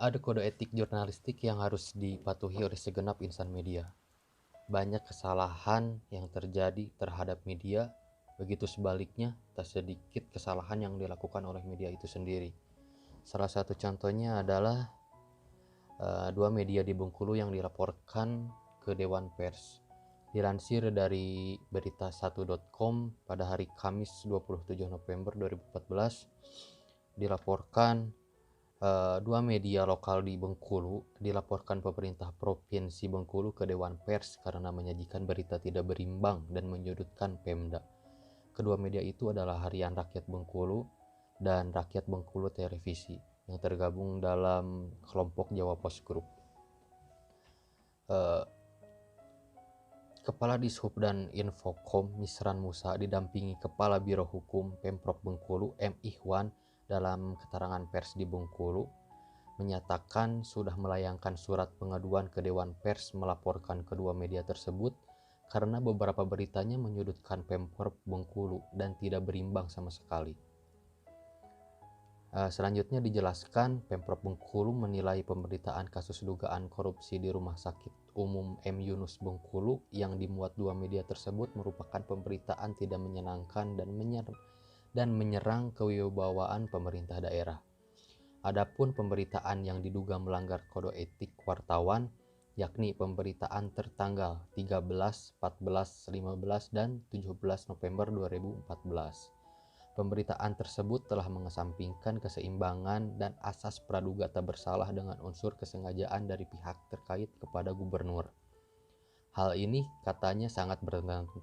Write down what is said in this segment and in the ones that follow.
Ada kode etik jurnalistik yang harus dipatuhi oleh segenap insan media. Banyak kesalahan yang terjadi terhadap media, begitu sebaliknya tak sedikit kesalahan yang dilakukan oleh media itu sendiri. Salah satu contohnya adalah dua media di Bengkulu yang dilaporkan ke Dewan Pers. Dilansir dari berita1.com pada hari Kamis 27 November 2014, dilaporkan dua media lokal di Bengkulu dilaporkan pemerintah Provinsi Bengkulu ke Dewan Pers karena menyajikan berita tidak berimbang dan menyudutkan Pemda. Kedua media itu adalah Harian Rakyat Bengkulu dan Rakyat Bengkulu Televisi yang tergabung dalam kelompok Jawa Post Group. Kepala Dishub dan Infokom Misran Musa didampingi Kepala Biro Hukum Pemprov Bengkulu M. Ikhwan dalam keterangan pers di Bengkulu menyatakan sudah melayangkan surat pengaduan ke Dewan Pers melaporkan kedua media tersebut karena beberapa beritanya menyudutkan Pemprov Bengkulu dan tidak berimbang sama sekali. Selanjutnya dijelaskan Pemprov Bengkulu menilai pemberitaan kasus dugaan korupsi di Rumah Sakit Umum M. Yunus Bengkulu yang dimuat dua media tersebut merupakan pemberitaan tidak menyenangkan dan menyerang kewibawaan pemerintah daerah. Adapun pemberitaan yang diduga melanggar kode etik wartawan, yakni pemberitaan tertanggal 13, 14, 15, dan 17 November 2014. Pemberitaan tersebut telah mengesampingkan keseimbangan dan asas praduga tak bersalah dengan unsur kesengajaan dari pihak terkait kepada gubernur. Hal ini katanya sangat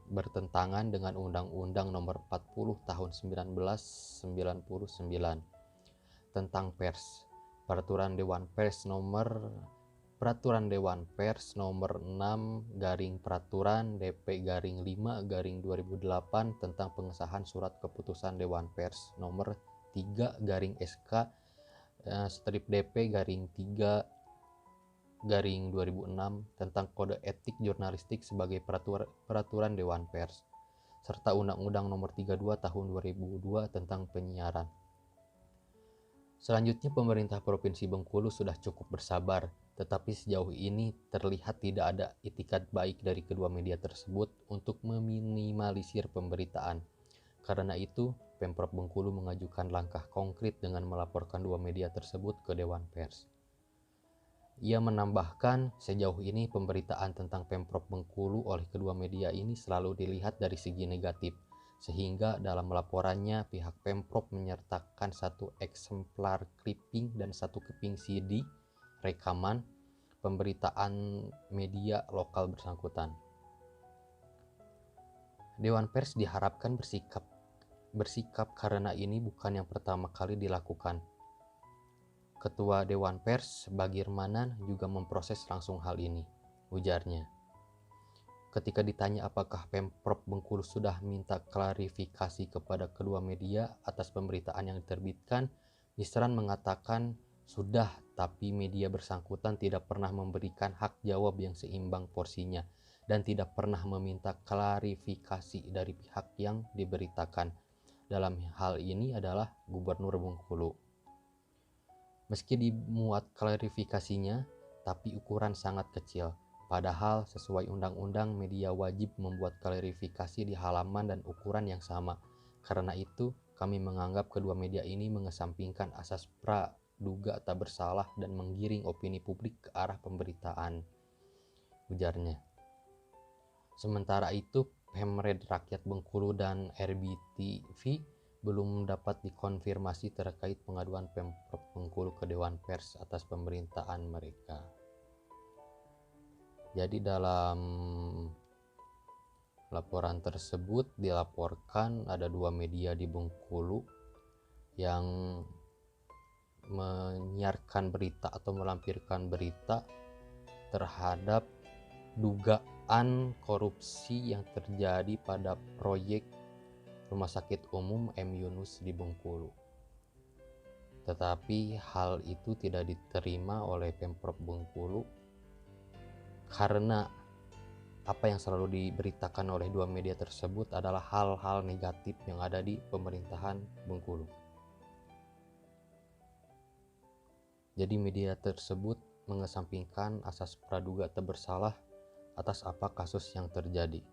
bertentangan dengan Undang-Undang Nomor 40 Tahun 1999 tentang pers, Peraturan Dewan Pers Nomor 6/Peraturan DP/5/2008 tentang pengesahan surat keputusan Dewan Pers Nomor 3/DP/3/2006 tentang kode etik jurnalistik sebagai peraturan Dewan Pers, serta Undang-Undang Nomor 32 Tahun 2002 tentang penyiaran. Selanjutnya, pemerintah Provinsi Bengkulu sudah cukup bersabar, tetapi sejauh ini terlihat tidak ada itikat baik dari kedua media tersebut untuk meminimalisir pemberitaan. Karena itu, Pemprov Bengkulu mengajukan langkah konkret dengan melaporkan dua media tersebut ke Dewan Pers. Ia menambahkan, sejauh ini pemberitaan tentang Pemprov Bengkulu oleh kedua media ini selalu dilihat dari segi negatif, sehingga dalam laporannya pihak Pemprov menyertakan satu eksemplar clipping dan satu keping CD rekaman pemberitaan media lokal bersangkutan. Dewan Pers diharapkan bersikap karena ini bukan yang pertama kali dilakukan. Ketua Dewan Pers Bagirmanan juga memproses langsung hal ini, ujarnya. Ketika ditanya apakah Pemprov Bengkulu sudah minta klarifikasi kepada kedua media atas pemberitaan yang diterbitkan, Misran mengatakan sudah, tapi media bersangkutan tidak pernah memberikan hak jawab yang seimbang porsinya dan tidak pernah meminta klarifikasi dari pihak yang diberitakan. Dalam hal ini adalah Gubernur Bengkulu. Meski dimuat klarifikasinya, tapi ukuran sangat kecil. Padahal sesuai undang-undang media wajib membuat klarifikasi di halaman dan ukuran yang sama. Karena itu, kami menganggap kedua media ini mengesampingkan asas praduga tak bersalah dan menggiring opini publik ke arah pemberitaan, ujarnya. Sementara itu, Pemred Rakyat Bengkulu dan RBTV belum dapat dikonfirmasi terkait pengaduan Pemprov Bengkulu ke Dewan Pers atas pemberitaan mereka. Jadi dalam laporan tersebut dilaporkan ada dua media di Bengkulu yang menyiarkan berita atau melampirkan berita terhadap dugaan korupsi yang terjadi pada proyek Rumah Sakit Umum M. Yunus di Bengkulu. Tetapi hal itu tidak diterima oleh Pemprov Bengkulu karena apa yang selalu diberitakan oleh dua media tersebut adalah hal-hal negatif yang ada di pemerintahan Bengkulu. Jadi media tersebut mengesampingkan asas praduga tak bersalah atas apa kasus yang terjadi.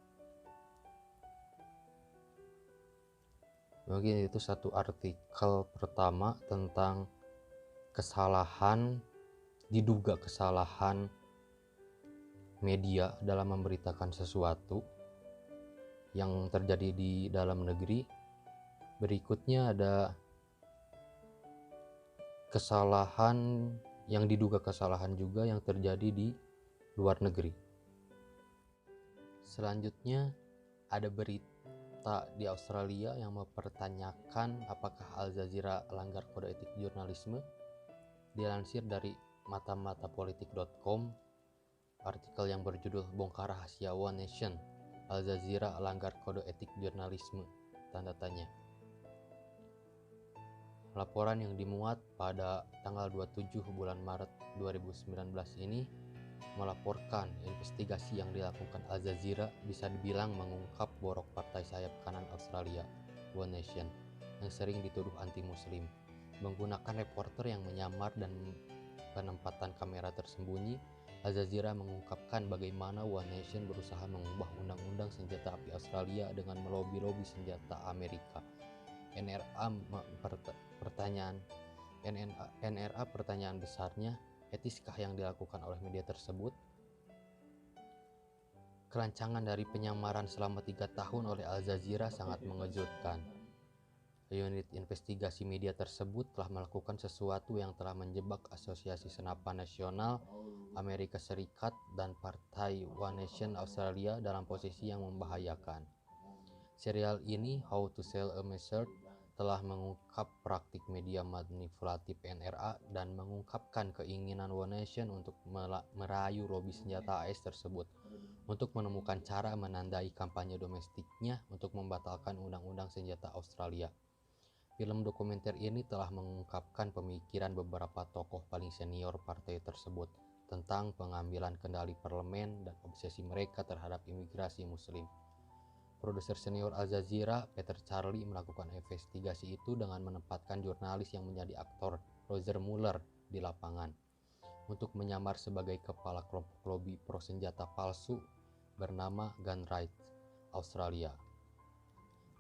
Mungkin itu satu artikel pertama tentang diduga kesalahan media dalam memberitakan sesuatu yang terjadi di dalam negeri. Berikutnya ada diduga kesalahan juga yang terjadi di luar negeri. Selanjutnya ada berita di Australia yang mempertanyakan apakah Al Jazeera langgar kode etik jurnalisme. Dilansir dari matamatapolitik.com, artikel yang berjudul Bongkar Rahasia One Nation, Al Jazeera langgar kode etik jurnalisme, tanda tanya. Laporan yang dimuat pada tanggal 27 bulan Maret 2019 ini melaporkan investigasi yang dilakukan Al Jazeera bisa dibilang mengungkap borok partai sayap kanan Australia, One Nation, yang sering dituduh anti-muslim. Menggunakan reporter yang menyamar dan penempatan kamera tersembunyi, Al Jazeera mengungkapkan bagaimana One Nation berusaha mengubah undang-undang senjata api Australia dengan melobi-lobi senjata Amerika. Pertanyaan besarnya, etiskah yang dilakukan oleh media tersebut? Kelancangan dari penyamaran selama 3 tahun oleh Al Jazeera sangat mengejutkan. Unit investigasi media tersebut telah melakukan sesuatu yang telah menjebak Asosiasi Senapan Nasional Amerika Serikat dan Partai One Nation Australia dalam posisi yang membahayakan. Serial ini, How to Sell a Message, telah mengungkap praktik media manipulatif NRA dan mengungkapkan keinginan One Nation untuk merayu lobi senjata AS tersebut untuk menemukan cara menandai kampanye domestiknya untuk membatalkan undang-undang senjata Australia. Film dokumenter ini telah mengungkapkan pemikiran beberapa tokoh paling senior partai tersebut tentang pengambilan kendali parlemen dan obsesi mereka terhadap imigrasi muslim. Produser senior Al Jazeera, Peter Charlie, melakukan investigasi itu dengan menempatkan jurnalis yang menjadi aktor Roger Mueller di lapangan untuk menyamar sebagai kepala kelompok lobi pro senjata palsu bernama Gun Rights Australia.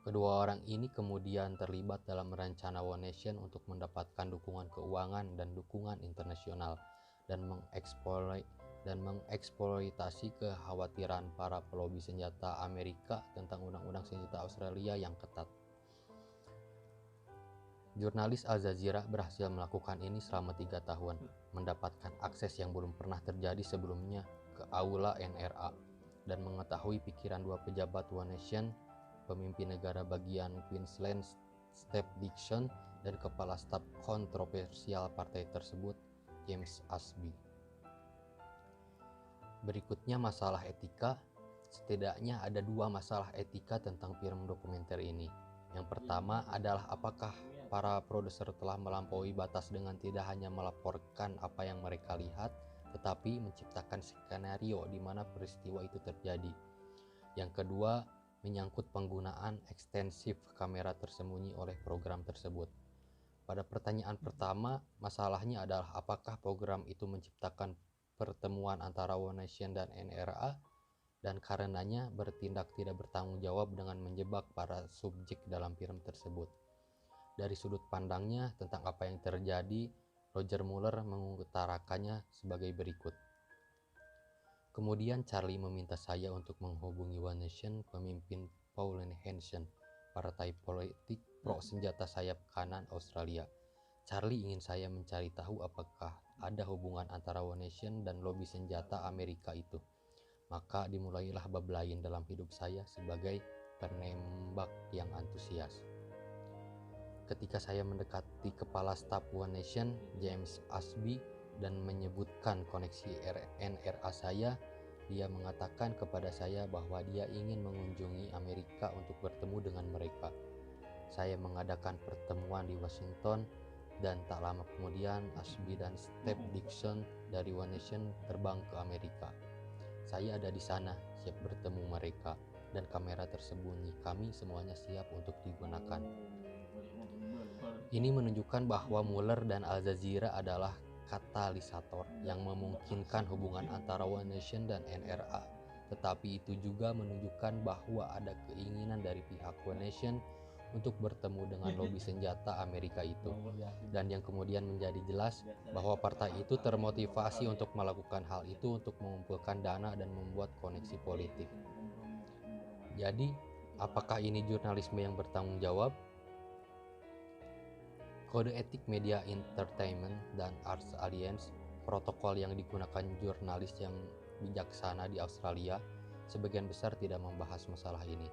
Kedua orang ini kemudian terlibat dalam rencana One Nation untuk mendapatkan dukungan keuangan dan dukungan internasional dan mengeksploitasi kekhawatiran para pelobi senjata Amerika tentang undang-undang senjata Australia yang ketat. Jurnalis Al Jazeera berhasil melakukan ini selama 3 tahun, mendapatkan akses yang belum pernah terjadi sebelumnya ke aula NRA, dan mengetahui pikiran 2 pejabat One Nation, pemimpin negara bagian Queensland Steve Dixon dan kepala staf kontroversial partai tersebut, James Ashby. Berikutnya masalah etika. Setidaknya ada 2 masalah etika tentang film dokumenter ini. Yang pertama adalah apakah para produser telah melampaui batas dengan tidak hanya melaporkan apa yang mereka lihat, tetapi menciptakan skenario di mana peristiwa itu terjadi. Yang kedua, menyangkut penggunaan ekstensif kamera tersembunyi oleh program tersebut. Pada pertanyaan pertama, masalahnya adalah apakah program itu menciptakan pertemuan antara One Nation dan NRA dan karenanya bertindak tidak bertanggung jawab dengan menjebak para subjek dalam film tersebut. Dari sudut pandangnya tentang apa yang terjadi, Roger Mueller mengutarakannya sebagai berikut. Kemudian Charlie meminta saya untuk menghubungi One Nation, pemimpin Pauline Hanson, partai politik pro senjata sayap kanan Australia. Charlie ingin saya mencari tahu apakah ada hubungan antara One Nation dan lobi senjata Amerika itu. Maka dimulailah bab lain dalam hidup saya sebagai penembak yang antusias. Ketika saya mendekati kepala staf One Nation, James Ashby, dan menyebutkan koneksi NRA saya, dia mengatakan kepada saya bahwa dia ingin mengunjungi Amerika untuk bertemu dengan mereka. Saya mengadakan pertemuan di Washington, dan tak lama kemudian Ashby dan Steve Dixon dari One Nation terbang ke Amerika. Saya ada di sana, siap bertemu mereka, dan kamera tersembunyi kami semuanya siap untuk digunakan. Ini menunjukkan bahwa Mueller dan Al Jazeera adalah katalisator yang memungkinkan hubungan antara One Nation dan NRA. Tetapi itu juga menunjukkan bahwa ada keinginan dari pihak One Nation untuk bertemu dengan lobi senjata Amerika itu, dan yang kemudian menjadi jelas bahwa partai itu termotivasi untuk melakukan hal itu untuk mengumpulkan dana dan membuat koneksi politik. Jadi, apakah ini jurnalisme yang bertanggung jawab? Kode etik media entertainment dan Arts Alliance, protokol yang digunakan jurnalis yang bijaksana di Australia, sebagian besar tidak membahas masalah ini.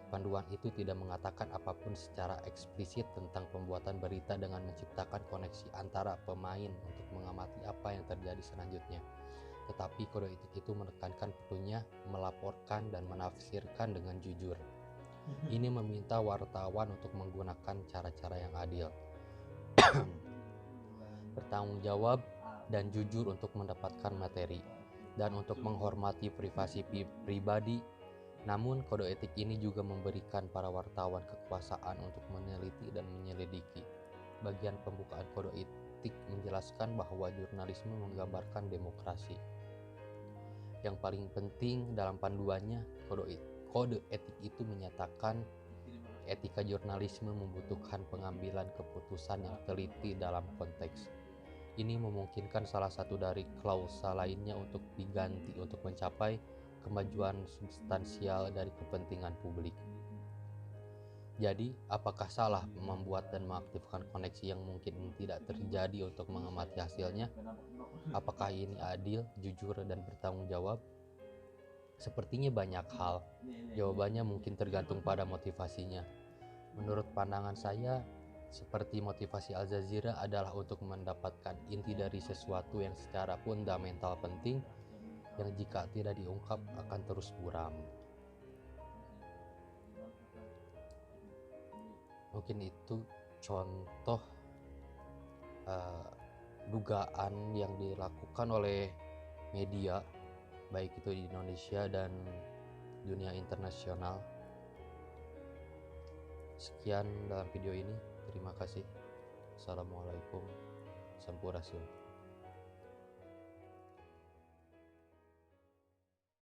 Panduan itu tidak mengatakan apapun secara eksplisit tentang pembuatan berita dengan menciptakan koneksi antara pemain untuk mengamati apa yang terjadi selanjutnya. Tetapi kode etik itu menekankan perlunya melaporkan dan menafsirkan dengan jujur. Ini meminta wartawan untuk menggunakan cara-cara yang adil, bertanggung jawab, dan jujur untuk mendapatkan materi, dan untuk menghormati privasi pribadi. Namun, kode etik ini juga memberikan para wartawan kekuasaan untuk meneliti dan menyelidiki. Bagian pembukaan kode etik menjelaskan bahwa jurnalisme menggambarkan demokrasi. Yang paling penting dalam panduannya, kode etik itu menyatakan etika jurnalisme membutuhkan pengambilan keputusan yang teliti dalam konteks. Ini memungkinkan salah satu dari klausa lainnya untuk diganti untuk mencapai kemajuan substansial dari kepentingan publik. Jadi, apakah salah membuat dan mengaktifkan koneksi yang mungkin tidak terjadi untuk mengamati hasilnya? Apakah ini adil, jujur, dan bertanggung jawab? Sepertinya banyak hal. Jawabannya mungkin tergantung pada motivasinya. Menurut pandangan saya, seperti motivasi Al Jazeera adalah untuk mendapatkan inti dari sesuatu yang secara fundamental penting, yang jika tidak diungkap akan terus buram. Mungkin itu contoh dugaan yang dilakukan oleh media, baik itu di Indonesia dan dunia internasional. Sekian dalam video ini. Terima kasih. Assalamualaikum. Sampurasun.